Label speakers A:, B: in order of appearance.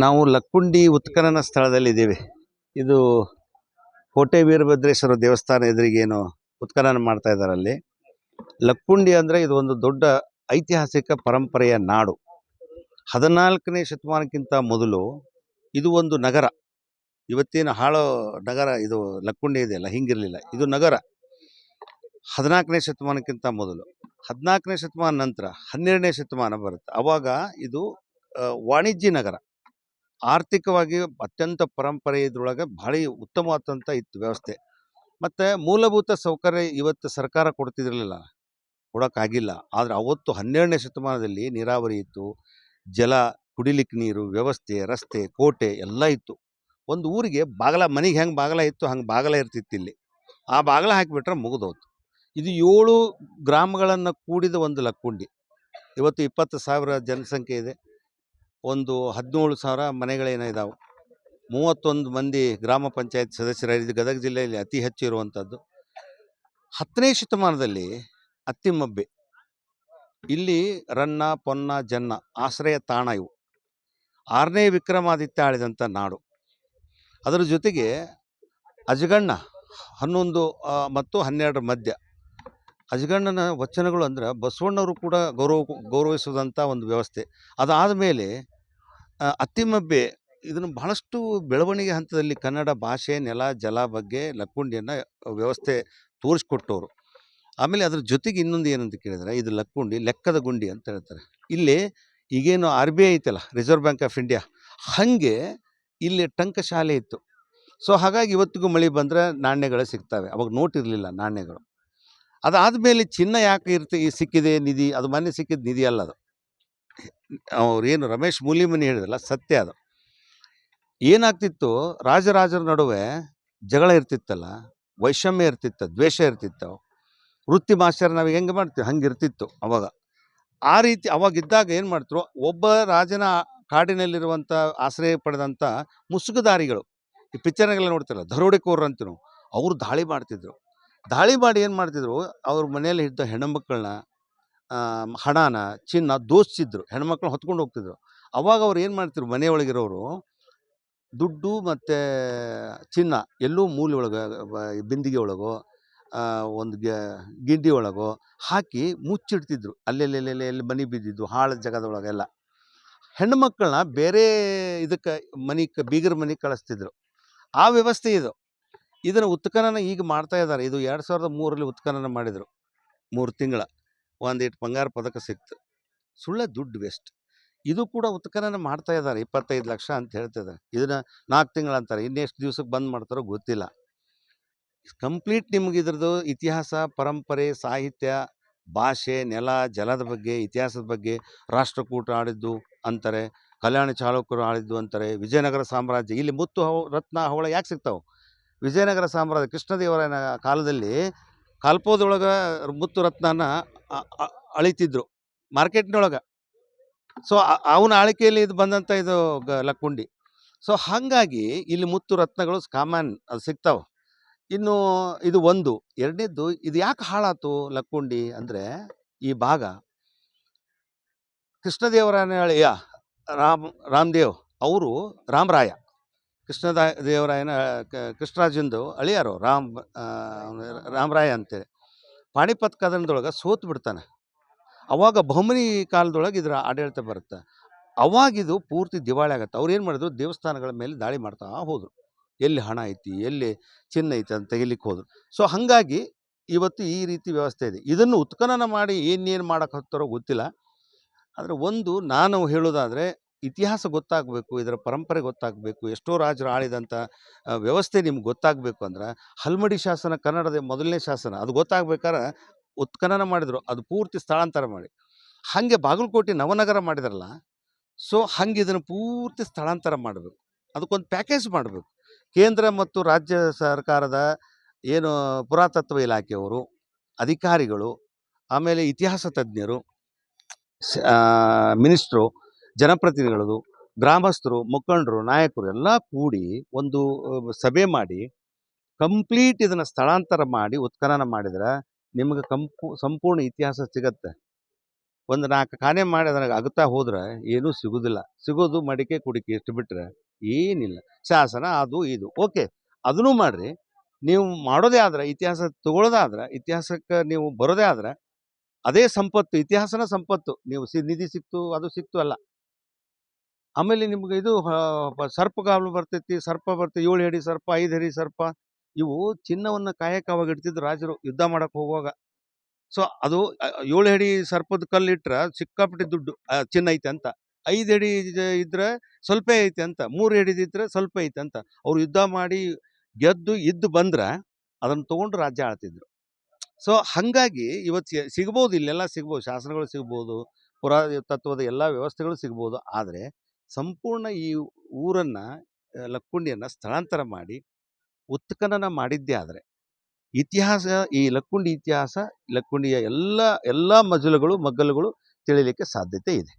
A: ನಾವು ಲಕ್ಕುಂಡಿ ಉತ್ಖನನ ಸ್ಥಳದಲ್ಲಿದ್ದೇವೆ. ಇದು ಕೋಟೆ ವೀರಭದ್ರೇಶ್ವರ ದೇವಸ್ಥಾನ ಎದುರಿಗೇನು ಉತ್ಖನನ ಮಾಡ್ತಾ ಇದ್ದಾರೆ ಅಲ್ಲಿ. ಲಕ್ಕುಂಡಿ ಅಂದರೆ ಇದು ಒಂದು ದೊಡ್ಡ ಐತಿಹಾಸಿಕ ಪರಂಪರೆಯ ನಾಡು. 14ನೇ ಶತಮಾನಕ್ಕಿಂತ ಮೊದಲು ಇದು ಒಂದು ನಗರ. ಇವತ್ತಿನ ಹಾಳೋ ನಗರ ಇದು ಲಕ್ಕುಂಡಿ ಇದೆಯಲ್ಲ, ಹಿಂಗಿರಲಿಲ್ಲ. ಇದು ನಗರ 14ನೇ ಶತಮಾನಕ್ಕಿಂತ ಮೊದಲು. 14ನೇ ಶತಮಾನ ನಂತರ 12ನೇ ಶತಮಾನ ಬರುತ್ತೆ. ಆವಾಗ ಇದು ವಾಣಿಜ್ಯ ನಗರ. ಆರ್ಥಿಕವಾಗಿ ಅತ್ಯಂತ ಪರಂಪರೆ ಇದ್ರೊಳಗೆ ಭಾಳ ಉತ್ತಮವಾದಂಥ ಇತ್ತು ವ್ಯವಸ್ಥೆ. ಮತ್ತು ಮೂಲಭೂತ ಸೌಕರ್ಯ ಇವತ್ತು ಸರ್ಕಾರ ಕೊಡ್ತಿದ್ರಲಿಲ್ಲ, ಕೊಡೋಕ್ಕಾಗಿಲ್ಲ. ಆದರೆ ಅವತ್ತು 12ನೇ ಶತಮಾನದಲ್ಲಿ ನೀರಾವರಿ ಇತ್ತು, ಜಲ, ಕುಡಿಲಿಕ್ಕೆ ನೀರು ವ್ಯವಸ್ಥೆ, ರಸ್ತೆ, ಕೋಟೆ ಎಲ್ಲ ಇತ್ತು. ಒಂದು ಊರಿಗೆ ಬಾಗಲ, ಮನೆಗೆ ಹೆಂಗೆ ಬಾಗಲ ಇತ್ತು ಹಂಗೆ ಬಾಗಲ ಇರ್ತಿತ್ತು ಇಲ್ಲಿ. ಆ ಬಾಗಲ ಹಾಕಿಬಿಟ್ರೆ ಮುಗಿದೋತು. ಇದು 7 ಗ್ರಾಮಗಳನ್ನು ಕೂಡಿದ ಒಂದು ಲಕ್ಕುಂಡಿ. ಇವತ್ತು 20,000 ಜನಸಂಖ್ಯೆ ಇದೆ. ಒಂದು 17,000 ಮನೆಗಳೇನೋ ಇದಾವೆ. 31 ಮಂದಿ ಗ್ರಾಮ ಪಂಚಾಯತ್ ಸದಸ್ಯರಾಗಿದ್ದು ಗದಗ ಜಿಲ್ಲೆಯಲ್ಲಿ ಅತಿ ಹೆಚ್ಚು ಇರುವಂಥದ್ದು. 10ನೇ ಶತಮಾನದಲ್ಲಿ ಅತ್ತಿಮಬ್ಬೆ, ಇಲ್ಲಿ ರನ್ನ, ಪೊನ್ನ, ಜನ್ನ ಆಶ್ರಯ ತಾಣ ಇವು. 6ನೇ ವಿಕ್ರಮಾದಿತ್ಯ ಆಳಿದಂಥ ನಾಡು. ಅದರ ಜೊತೆಗೆ ಅಜಗಣ್ಣ 11 ಮತ್ತು 12 ಮಧ್ಯ. ಅಜಗಣ್ಣನ ವಚನಗಳು ಅಂದ್ರೆ ಬಸವಣ್ಣವರು ಕೂಡ ಗೌರವಿಸುವುದಂಥ ಒಂದು ವ್ಯವಸ್ಥೆ. ಅದಾದ ಮೇಲೆ ಅತ್ತಿಮಬ್ಬೆ ಇದನ್ನು ಬಹಳಷ್ಟು ಬೆಳವಣಿಗೆ ಹಂತದಲ್ಲಿ ಕನ್ನಡ ಭಾಷೆ, ನೆಲ, ಜಲ ಬಗ್ಗೆ ಲಕ್ಕುಂಡಿಯನ್ನು ವ್ಯವಸ್ಥೆ ತೋರಿಸ್ಕೊಟ್ಟವರು. ಆಮೇಲೆ ಅದ್ರ ಜೊತೆಗೆ ಇನ್ನೊಂದು ಏನಂತ ಕೇಳಿದ್ರೆ, ಇದು ಲಕ್ಕುಂಡಿ ಲೆಕ್ಕದ ಗುಂಡಿ ಅಂತ ಹೇಳ್ತಾರೆ. ಇಲ್ಲಿ ಈಗೇನು RBI ಐತಲ್ಲ, ರಿಸರ್ವ್ ಬ್ಯಾಂಕ್ ಆಫ್ ಇಂಡಿಯಾ, ಹಾಗೆ ಇಲ್ಲಿ ಟಂಕಶಾಲೆ ಇತ್ತು. ಸೊ ಹಾಗಾಗಿ ಇವತ್ತಿಗೂ ಮಳೆ ಬಂದರೆ ನಾಣ್ಯಗಳು ಸಿಗ್ತವೆ. ಅವಾಗ ನೋಟ್ ಇರಲಿಲ್ಲ, ನಾಣ್ಯಗಳು. ಅದಾದಮೇಲೆ ಚಿನ್ನ ಯಾಕೆ ಸಿಕ್ಕಿದೆ ನಿಧಿ, ಅದು ಮೊನ್ನೆ ಸಿಕ್ಕಿದ ನಿಧಿ ಅಲ್ಲ. ಅದು ಅವ್ರೇನು ರಮೇಶ್ ಮೂಲಿಮನಿ ಹೇಳಿದ್ರಲ್ಲ, ಸತ್ಯ ಅದು. ಏನಾಗ್ತಿತ್ತು, ರಾಜರಾಜರ ನಡುವೆ ಜಗಳ ಇರ್ತಿತ್ತಲ್ಲ, ವೈಷಮ್ಯ ಇರ್ತಿತ್ತು, ದ್ವೇಷ ಇರ್ತಿತ್ತು. ವೃತ್ತಿ ಮಾಸ್ಟರ್ ನಾವು ಹೆಂಗೆ ಮಾಡ್ತೀವಿ ಹಂಗೆ ಇರ್ತಿತ್ತು ಅವಾಗ. ಆ ರೀತಿ ಅವಾಗಿದ್ದಾಗ ಏನು ಮಾಡ್ತಿದ್ರು, ಒಬ್ಬ ರಾಜನ ಕಾಡಿನಲ್ಲಿರುವಂಥ ಆಶ್ರಯ ಪಡೆದಂಥ ಮುಸುಗುದಾರಿಗಳು, ಈ ಪಿಕ್ಚರ್ನೆಲ್ಲ ನೋಡ್ತಿರಲ್ಲ, ದರೋಡೆಕೋರರು ಅಂತೀವಿ ನಾವು, ಅವರು ದಾಳಿ ಮಾಡ್ತಿದ್ರು. ದಾಳಿ ಮಾಡಿ ಏನು ಮಾಡ್ತಿದ್ರು, ಅವ್ರ ಮನೆಯಲ್ಲಿ ಇದ್ದ ಹೆಣ್ಣುಮಕ್ಕಳನ್ನ, ಹಣನ, ಚಿನ್ನ ದೋಚಿದ್ರು, ಹೆಣ್ಮಕ್ಳನ್ನ ಹೊತ್ಕೊಂಡು ಹೋಗ್ತಿದ್ರು. ಅವಾಗ ಅವ್ರು ಏನು ಮಾಡ್ತಿದ್ರು, ಮನೆಯೊಳಗಿರೋರು ದುಡ್ಡು ಮತ್ತು ಚಿನ್ನ ಎಲ್ಲೂ ಮೂಲೆ ಒಳಗೆ, ಬಿಂದಿಗೆ ಒಳಗೋ ಒಂದು ಗಿಡ್ಡಿ ಒಳಗೋ ಹಾಕಿ ಮುಚ್ಚಿಡ್ತಿದ್ರು. ಎಲ್ಲಿ ಮನೆ ಬಿದ್ದಿದ್ದು ಹಾಳು ಜಾಗದೊಳಗೆಲ್ಲ. ಹೆಣ್ಣುಮಕ್ಕಳನ್ನ ಬೇರೆ ಇದಕ್ಕೆ ಬೀಗರ ಮನೆಗೆ ಕಳಿಸ್ತಿದ್ರು. ಆ ವ್ಯವಸ್ಥೆ ಇದು. ಇದನ್ನು ಉತ್ಖನನ ಈಗ ಮಾಡ್ತಾ ಇದ್ದಾರೆ. ಇದು 2003ರಲ್ಲಿ ಉತ್ಖನನ ಮಾಡಿದರು. 3 ತಿಂಗಳ ಒಂದಿಟ್ಟು ಬಂಗಾರ ಪದಕ ಸಿಕ್ತು. ಸುಳ್ಳ ದುಡ್ಡು ವೇಸ್ಟ್. ಇದು ಕೂಡ ಉತ್ಖನನ ಮಾಡ್ತಾ ಇದ್ದಾರೆ. 25 ಲಕ್ಷ ಅಂತ ಹೇಳ್ತಿದ್ದಾರೆ. ಇದನ್ನು 4 ತಿಂಗಳು ಅಂತಾರೆ. ಇನ್ನೆಷ್ಟು ದಿವ್ಸಕ್ಕೆ ಬಂದ್ ಮಾಡ್ತಾರೋ ಗೊತ್ತಿಲ್ಲ. ಕಂಪ್ಲೀಟ್ ನಿಮ್ಗೆ ಇದ್ರದ್ದು ಇತಿಹಾಸ, ಪರಂಪರೆ, ಸಾಹಿತ್ಯ, ಭಾಷೆ, ನೆಲ, ಜಲದ ಬಗ್ಗೆ, ಇತಿಹಾಸದ ಬಗ್ಗೆ, ರಾಷ್ಟ್ರಕೂಟ ಆಳಿದ್ದು ಅಂತಾರೆ, ಕಲ್ಯಾಣ ಚಾಲುಕ್ಯರು ಆಳಿದ್ದು ಅಂತಾರೆ, ವಿಜಯನಗರ ಸಾಮ್ರಾಜ್ಯ. ಇಲ್ಲಿ ಮುತ್ತು ರತ್ನ ಹವಳ ಯಾಕೆ ಸಿಗ್ತಾವೆ? ವಿಜಯನಗರ ಸಾಮ್ರಾಜ್ಯ ಕೃಷ್ಣದೇವರಾಯನ ಕಾಲದಲ್ಲಿ ಕಾಲ್ಪೋದೊಳಗೆ ಮುತ್ತು ರತ್ನನ ಅಳಿತಿದ್ರು ಮಾರ್ಕೆಟ್ನೊಳಗೆ. ಸೊ ಅವನ ಆಳಿಕೆಯಲ್ಲಿ ಇದು ಬಂದಂಥ ಇದು ಲಕ್ಕುಂಡಿ. ಸೊ ಹಾಗಾಗಿ ಇಲ್ಲಿ ಮುತ್ತು ರತ್ನಗಳು ಕಾಮನ್ ಅದು ಸಿಗ್ತಾವೆ. ಇನ್ನು ಇದು ಒಂದು. ಎರಡನೇದ್ದು, ಇದು ಯಾಕೆ ಹಾಳಾತು ಲಕ್ಕುಂಡಿ ಅಂದರೆ, ಈ ಭಾಗ ಕೃಷ್ಣದೇವರಾಯನ ಅಳಿಯ ರಾಮದೇವ್ ಅವರು, ರಾಮರಾಯ ಕೃಷ್ಣದೇವರಾಯನ ಕೃಷ್ಣರಾಜಂದು ಅಳಿಯಾರು ರಾಮರಾಯ ಅಂತೇಳಿ ಪಾಣಿಪತ್ ಕದನದೊಳಗೆ ಸೋತು ಬಿಡ್ತಾನೆ. ಅವಾಗ ಬಹುಮನಿ ಕಾಲದೊಳಗೆ ಇದರ ಆಡಳಿತ ಬರುತ್ತೆ. ಅವಾಗಿದು ಪೂರ್ತಿ ದಿವಾಳಿ ಆಗುತ್ತೆ. ಅವ್ರು ಏನು ಮಾಡಿದ್ರು, ದೇವಸ್ಥಾನಗಳ ಮೇಲೆ ದಾಳಿ ಮಾಡ್ತಾ ಹೋದರು. ಎಲ್ಲಿ ಹಣ ಐತಿ, ಎಲ್ಲಿ ಚಿನ್ನ ಐತಿ ಅಂತ ತೆಗಿಲಿಕ್ಕೆ ಹೋದರು. ಸೊ ಹಾಗಾಗಿ ಇವತ್ತು ಈ ರೀತಿ ವ್ಯವಸ್ಥೆ ಇದೆ. ಇದನ್ನು ಉತ್ಖನನ ಮಾಡಿ ಏನೇನು ಮಾಡೋಕೆ ಹೋಗ್ತಾರೋ ಗೊತ್ತಿಲ್ಲ. ಆದರೆ ಒಂದು ನಾನು ಹೇಳೋದಾದರೆ, ಇತಿಹಾಸ ಗೊತ್ತಾಗಬೇಕು, ಇದರ ಪರಂಪರೆ ಗೊತ್ತಾಗಬೇಕು, ಎಷ್ಟೋ ರಾಜರು ಆಳಿದಂಥ ವ್ಯವಸ್ಥೆ ನಿಮ್ಗೆ ಗೊತ್ತಾಗಬೇಕು ಅಂದ್ರೆ, ಹಲ್ಮಡಿ ಶಾಸನ ಕನ್ನಡದ ಮೊದಲನೇ ಶಾಸನ, ಅದು ಗೊತ್ತಾಗ್ಬೇಕಾದ್ರೆ ಉತ್ಖನನ ಮಾಡಿದರು. ಅದು ಪೂರ್ತಿ ಸ್ಥಳಾಂತರ ಮಾಡಿ, ಹಾಗೆ ಬಾಗಲಕೋಟೆ ನವನಗರ ಮಾಡಿದಾರಲ್ಲ, ಸೊ ಹಂಗೆ ಇದನ್ನು ಪೂರ್ತಿ ಸ್ಥಳಾಂತರ ಮಾಡಬೇಕು. ಅದಕ್ಕೊಂದು ಪ್ಯಾಕೇಜ್ ಮಾಡಬೇಕು. ಕೇಂದ್ರ ಮತ್ತು ರಾಜ್ಯ ಸರ್ಕಾರದ ಏನು ಪುರಾತತ್ವ ಇಲಾಖೆಯವರು, ಅಧಿಕಾರಿಗಳು, ಆಮೇಲೆ ಇತಿಹಾಸ ತಜ್ಞರು, ಮಿನಿಸ್ಟ್ರು, ಜನಪ್ರತಿನಿಧಿಗಳು, ಗ್ರಾಮಸ್ಥರು, ಮುಖಂಡರು, ನಾಯಕರು ಎಲ್ಲ ಕೂಡಿ ಒಂದು ಸಭೆ ಮಾಡಿ ಕಂಪ್ಲೀಟ್ ಇದನ್ನು ಸ್ಥಳಾಂತರ ಮಾಡಿ ಉತ್ಖನನ ಮಾಡಿದರೆ ನಿಮಗೆ ಸಂಪೂರ್ಣ ಇತಿಹಾಸ ಸಿಗತ್ತೆ. ಒಂದು 4 ಕಾನೆ ಮಾಡಿ ಅದ್ರಾಗ ಅಗತಾ ಹೋದ್ರೆ ಏನೂ ಸಿಗುದಿಲ್ಲ. ಸಿಗೋದು ಮಡಿಕೆ ಕುಡಿಕೆ ಇಷ್ಟು ಬಿಟ್ರೆ ಏನಿಲ್ಲ. ಶಾಸನ ಅದು ಇದು ಓಕೆ ಅದನ್ನೂ ಮಾಡ್ರಿ. ನೀವು ಮಾಡೋದೇ ಆದ್ರೆ ಇತಿಹಾಸ ತಗೊಳ್ಳೋದಾದ್ರೆ ಇತಿಹಾಸಕ್ಕೆ ನೀವು ಬರೋದೇ ಆದ್ರೆ ಅದೇ ಸಂಪತ್ತು, ಇತಿಹಾಸನ ಸಂಪತ್ತು. ನೀವು ನಿಧಿ ಸಿಕ್ತು ಅದು ಸಿಕ್ತು ಅಲ್ಲ. ಆಮೇಲೆ ನಿಮ್ಗೆ ಇದು ಸರ್ಪಗಾವಲು ಬರ್ತೈತಿ, ಸರ್ಪ ಬರ್ತೈತಿ, 7 ಅಡಿ ಸರ್ಪ, 5 ಅಡಿ ಸರ್ಪ. ಇವು ಚಿನ್ನವನ್ನ ಕಾಯಕ್ಕೆ ಅವಾಗ ಇಡ್ತಿದ್ರು ರಾಜರು ಯುದ್ಧ ಮಾಡಕ್ ಹೋಗುವಾಗ. ಸೊ ಅದು 7 ಅಡಿ ಸರ್ಪದ ಕಲ್ಲಿಟ್ರ ಸಿಕ್ಕಾಪಟ್ಟೆ ದುಡ್ಡು, ಚಿನ್ನ ಐತೆ ಅಂತ. 5 ಅಡಿ ಇದ್ರೆ ಸ್ವಲ್ಪ ಐತೆ ಅಂತ, 3 ಅಡಿದಿದ್ರೆ ಸ್ವಲ್ಪ ಐತೆ ಅಂತ. ಅವ್ರು ಯುದ್ಧ ಮಾಡಿ ಗೆದ್ದು ಇದ್ದು ಬಂದ್ರ ಅದನ್ನ ತಗೊಂಡು ರಾಜ್ಯ ಆಳ್ತಿದ್ರು. ಸೊ ಹಂಗಾಗಿ ಇವತ್ತು ಸಿಗ್ಬೋದು, ಇಲ್ಲೆಲ್ಲ ಸಿಗ್ಬೋದು, ಶಾಸನಗಳು ಸಿಗ್ಬೋದು, ಪುರಾತತ್ವದ ಎಲ್ಲ ವ್ಯವಸ್ಥೆಗಳು ಸಿಗ್ಬೋದು. ಆದರೆ ಸಂಪೂರ್ಣ ಈ ಊರನ್ನ ಲಕ್ಕುಂಡಿಯನ್ನ ಸ್ಥಳಾಂತರ ಮಾಡಿ ಉತ್ಖನನ ಮಾಡಿದ್ದೇ ಆದರೆ ಇತಿಹಾಸ, ಈ ಲಕ್ಕುಂಡಿ ಇತಿಹಾಸ, ಲಕ್ಕುಂಡಿಯ ಎಲ್ಲ ಮಜಲುಗಳು ಮಗ್ಗಲುಗಳು ತಿಳಿಲಿಕ್ಕೆ ಸಾಧ್ಯತೆ ಇದೆ.